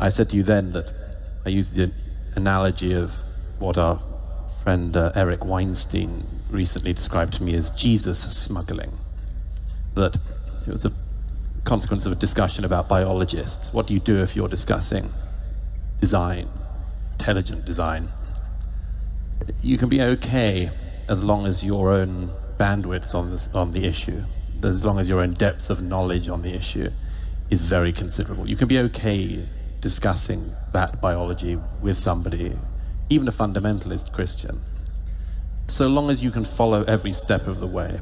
I said to you then that I used the analogy of what our friend Eric Weinstein recently described to me as Jesus smuggling. That it was a consequence of a discussion about biologists. What do you do if you're discussing design, intelligent design? You can be okay as long as your own bandwidth on the issue, as long as your own depth of knowledge on the issue is very considerable. You can be okay discussing that biology with somebody, even a fundamentalist Christian, so long as you can follow every step of the way.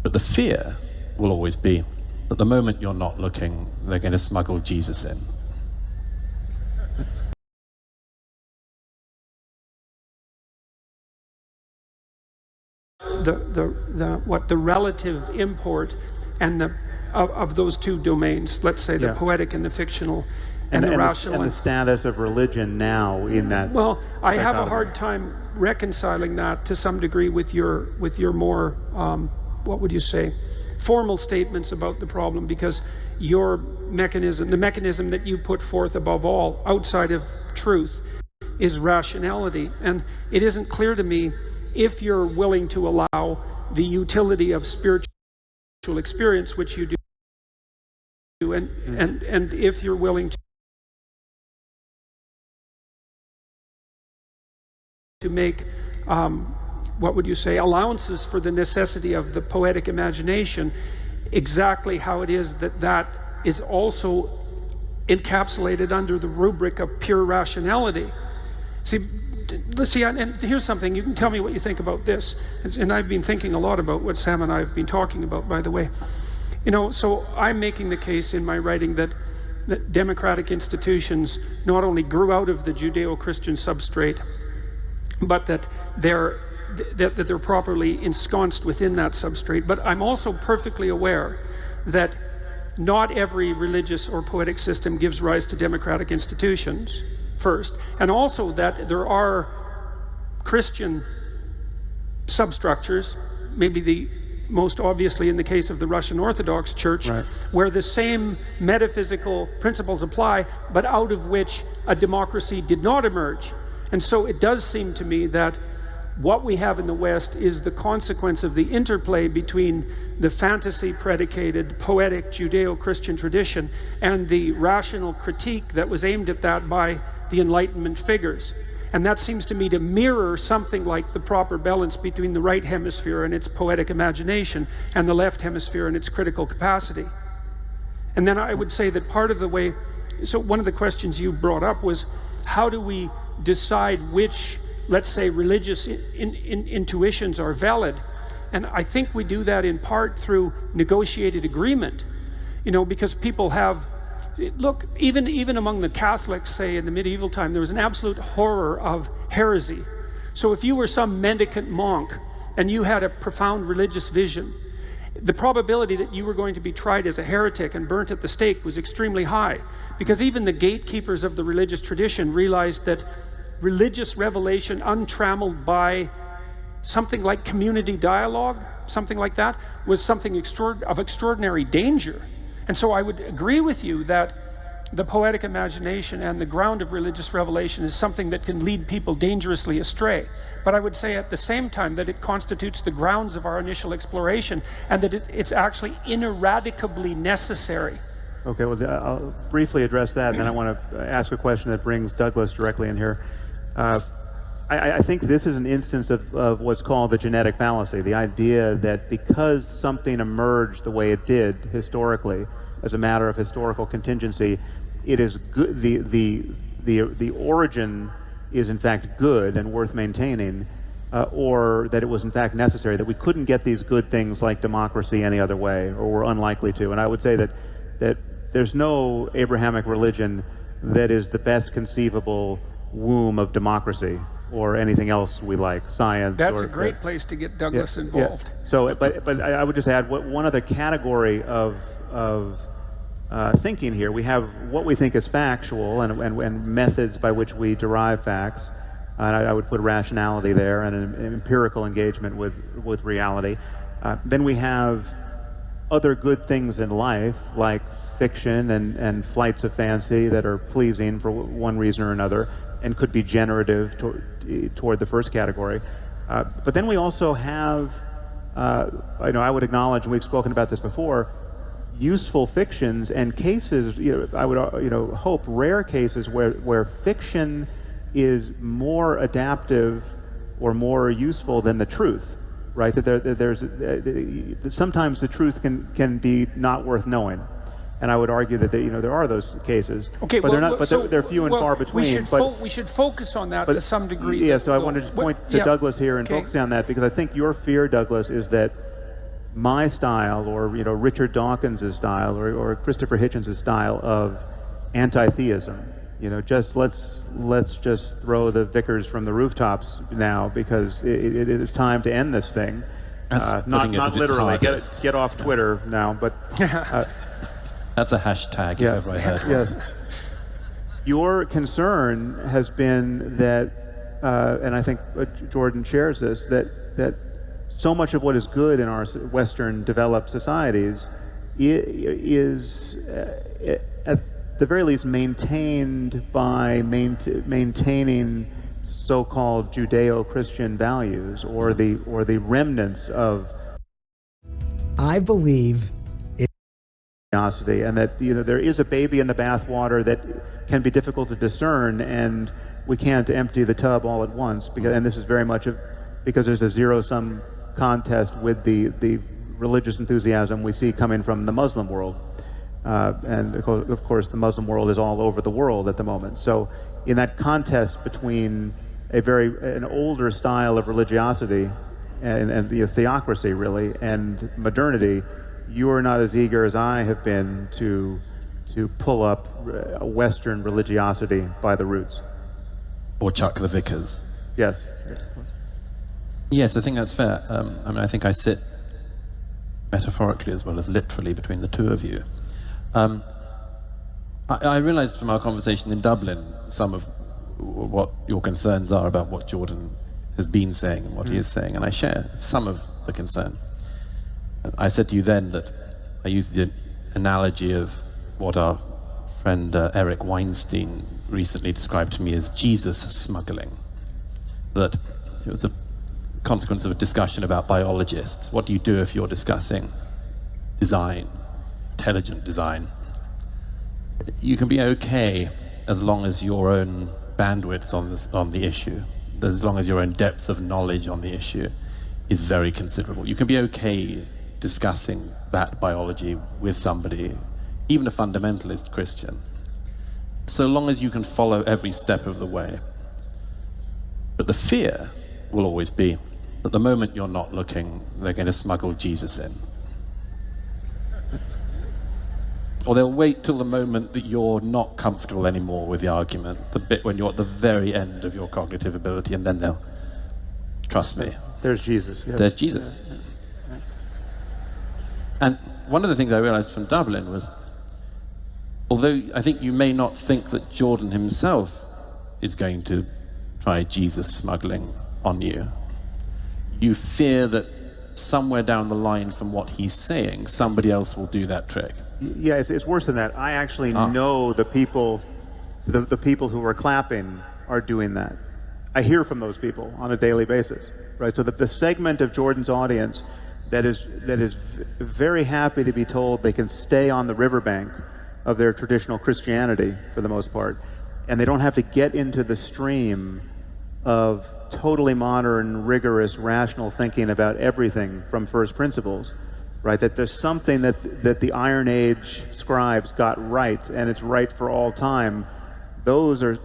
But the fear will always be that the moment you're not looking, they're going to smuggle Jesus in. The relative import and of those two domains, let's say the poetic and the fictional and the rational. And the status of religion now in that. Well, I have a hard time reconciling that to some degree with your more, what would you say, formal statements about the problem, because your mechanism, the mechanism that you put forth above all, outside of truth, is rationality. And it isn't clear to me if you're willing to allow the utility of spiritual experience, which you do, and if you're willing to make, what would you say, allowances for the necessity of the poetic imagination, exactly how it is that is also encapsulated under the rubric of pure rationality. Let's see, and here's something, you can tell me what you think about this, and I've been thinking a lot about what Sam and I have been talking about, by the way. So I'm making the case in my writing that democratic institutions not only grew out of the Judeo-Christian substrate, but that they're properly ensconced within that substrate. But I'm also perfectly aware that not every religious or poetic system gives rise to democratic institutions, first, and also that there are Christian substructures, maybe the most obviously in the case of the Russian Orthodox Church, right, where the same metaphysical principles apply, but out of which a democracy did not emerge. And so it does seem to me that what we have in the West is the consequence of the interplay between the fantasy-predicated, poetic Judeo-Christian tradition and the rational critique that was aimed at that by the Enlightenment figures. And that seems to me to mirror something like the proper balance between the right hemisphere and its poetic imagination and the left hemisphere and its critical capacity. And then I would say that part of the way, so one of the questions you brought up was, how do we decide which, let's say, religious intuitions are valid? And I think we do that in part through negotiated agreement, because people have, look, even among the Catholics, say in the medieval time, there was an absolute horror of heresy. So if you were some mendicant monk and you had a profound religious vision, the probability that you were going to be tried as a heretic and burnt at the stake was extremely high, because even the gatekeepers of the religious tradition realized that religious revelation untrammeled by something like community dialogue, something like that, was something of extraordinary danger. And so I would agree with you that the poetic imagination and the ground of religious revelation is something that can lead people dangerously astray. But I would say at the same time that it constitutes the grounds of our initial exploration, and that it's actually ineradicably necessary. Okay, well, I'll briefly address that, and then I want to ask a question that brings Douglas directly in here. I think this is an instance of what's called the genetic fallacy, the idea that because something emerged the way it did historically, as a matter of historical contingency, it is good, the origin is in fact good and worth maintaining, or that it was in fact necessary, that we couldn't get these good things like democracy any other way, or were unlikely to. And I would say that there's no Abrahamic religion that is the best conceivable womb of democracy or anything else we like, science. That's a great place to get Douglas involved. Yeah. So, but I would just add one other category of thinking here. We have what we think is factual and methods by which we derive facts. And I would put rationality there and an empirical engagement with reality. Then we have other good things in life, like fiction and flights of fancy that are pleasing for one reason or another, and could be generative toward the first category. But then we also have, I would acknowledge, and we've spoken about this before, useful fictions and cases, I would, hope rare cases where fiction is more adaptive or more useful than the truth, right? That sometimes the truth can be not worth knowing. And I would argue that there are those cases, okay, but they're few and far between. We should focus on that to some degree. Yeah, so I wanted to point to Douglas here and focus on that, because I think your fear, Douglas, is that my style, or Richard Dawkins' style, or Christopher Hitchens' style of anti-theism, just let's just throw the vicars from the rooftops now, because it is time to end this thing. Not literally. Get off Twitter now, but. That's a hashtag, if ever I heard one. Yes. Your concern has been that, and I think Jordan shares this, that so much of what is good in our Western developed societies is, at the very least, maintained by maintaining so-called Judeo-Christian values, or the remnants of. I believe. And that there is a baby in the bathwater that can be difficult to discern, and we can't empty the tub all at once, and this is very much because there's a zero-sum contest with the religious enthusiasm we see coming from the Muslim world, and of course the Muslim world is all over the world at the moment. So in that contest between an older style of religiosity and the theocracy really, and modernity, you are not as eager as I have been to pull up Western religiosity by the roots. Or chuck the vicars. Yes. Yes, I think that's fair. I think I sit metaphorically as well as literally between the two of you. I realized from our conversation in Dublin some of what your concerns are about what Jordan has been saying and what he is saying, and I share some of the concern. I said to you then that I used the analogy of what our friend Eric Weinstein recently described to me as Jesus smuggling. That it was a consequence of a discussion about biologists. What do you do if you're discussing design, intelligent design? You can be okay as long as your own bandwidth on the issue, as long as your own depth of knowledge on the issue is very considerable. You can be okay discussing that biology with somebody, even a fundamentalist Christian, so long as you can follow every step of the way. But the fear will always be that the moment you're not looking, they're going to smuggle Jesus in. Or they'll wait till the moment that you're not comfortable anymore with the argument, the bit when you're at the very end of your cognitive ability, and then they'll, trust me. There's Jesus. Yes. There's Jesus. And one of the things I realized from Dublin was, although I think you may not think that Jordan himself is going to try Jesus smuggling on you, you fear that somewhere down the line from what he's saying, somebody else will do that trick. Yeah, it's worse than that. I actually know the people who are clapping are doing that. I hear from those people on a daily basis, right? So the segment of Jordan's audience that is very happy to be told they can stay on the riverbank of their traditional Christianity for the most part, and they don't have to get into the stream of totally modern, rigorous, rational thinking about everything from first principles, right? That there's something that the Iron Age scribes got right, and it's right for all time. Those are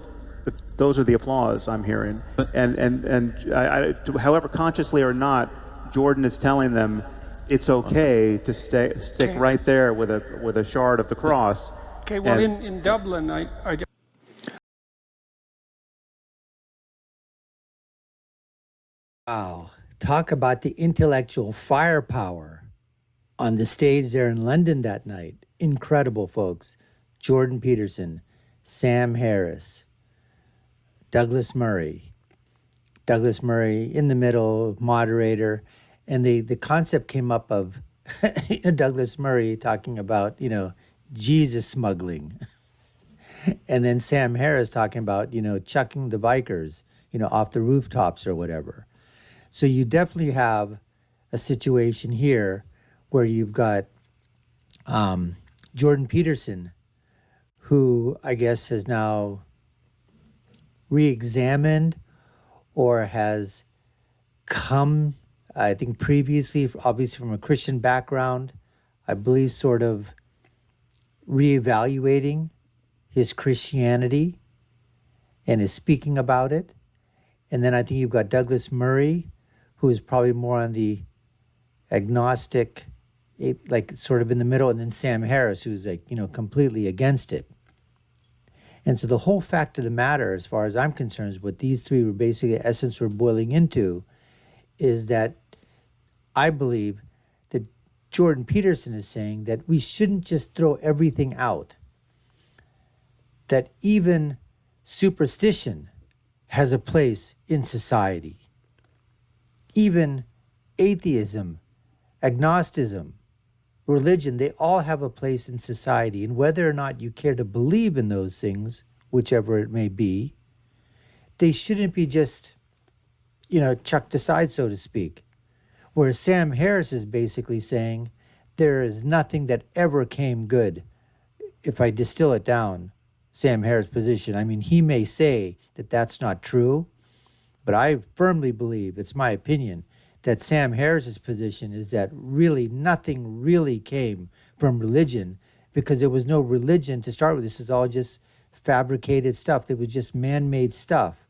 the applause I'm hearing. And however consciously or not, Jordan is telling them it's okay to stick right there with a shard of the cross. Okay, well, in Dublin, Wow, talk about the intellectual firepower on the stage there in London that night. Incredible, folks. Jordan Peterson, Sam Harris, Douglas Murray in the middle, moderator, and the concept came up of Douglas Murray talking about, Jesus smuggling. And then Sam Harris talking about, chucking the bikers, off the rooftops or whatever. So you definitely have a situation here where you've got Jordan Peterson, who I guess has now re-examined or has come, I think previously, obviously from a Christian background, I believe sort of reevaluating his Christianity and is speaking about it. And then I think you've got Douglas Murray, who is probably more on the agnostic, like sort of in the middle, and then Sam Harris, who's like, completely against it. And so the whole fact of the matter, as far as I'm concerned, is what these three were basically, the essence we're boiling into, is that I believe that Jordan Peterson is saying that we shouldn't just throw everything out, that even superstition has a place in society. Even atheism, agnosticism, religion, they all have a place in society. And whether or not you care to believe in those things, whichever it may be, they shouldn't be just, chucked aside, so to speak. Whereas Sam Harris is basically saying there is nothing that ever came good. If I distill it down, Sam Harris' position, I mean, he may say that that's not true, but I firmly believe, it's my opinion, that Sam Harris's position is that really nothing really came from religion, because there was no religion to start with. This is all just fabricated stuff. There was just man-made stuff.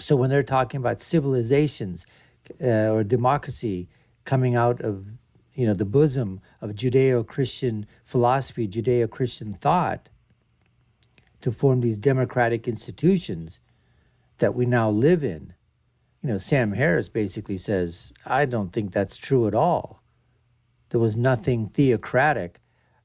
So when they're talking about civilizations or democracy coming out of, the bosom of Judeo-Christian philosophy, Judeo-Christian thought, to form these democratic institutions that we now live in, Sam Harris basically says, I don't think that's true at all. There was nothing theocratic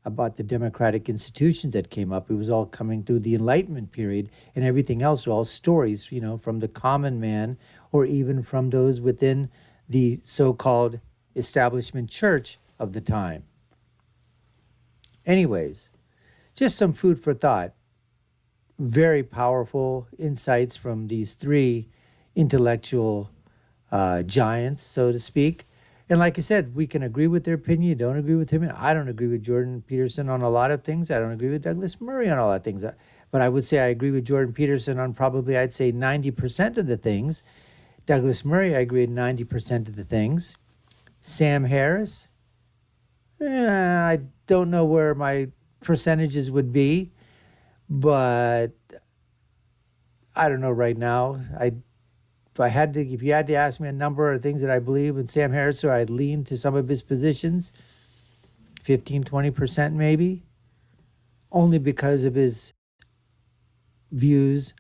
about the democratic institutions that came up. It was all coming through the Enlightenment period, and everything else were all stories, from the common man or even from those within the so-called establishment church of the time. Anyways, just some food for thought. Very powerful insights from these three intellectual giants, so to speak. And like I said, we can agree with their opinion. You don't agree with him. I don't agree with Jordan Peterson on a lot of things. I don't agree with Douglas Murray on a lot of things. But I would say I agree with Jordan Peterson on probably, I'd say 90% of the things. Douglas Murray, I agree with 90% of the things. Sam Harris, I don't know where my percentages would be, but I don't know right now. If you had to ask me a number of things that I believe in Sam Harris, or I'd lean to some of his positions, 15, 20% maybe, only because of his views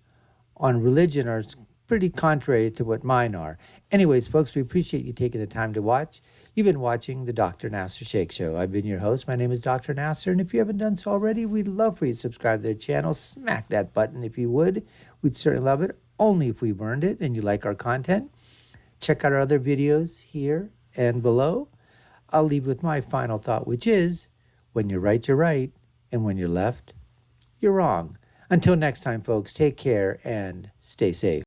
on religion are pretty contrary to what mine are. Anyways, folks, we appreciate you taking the time to watch. You've been watching the Dr. Nasir Shaikh Show. I've been your host. My name is Dr. Nasir, and if you haven't done so already, we'd love for you to subscribe to the channel. Smack that button if you would. We'd certainly love it, only if we've earned it and you like our content. Check out our other videos here and below. I'll leave with my final thought, which is, when you're right, you're right, and when you're left, you're wrong. Until next time, folks, take care and stay safe.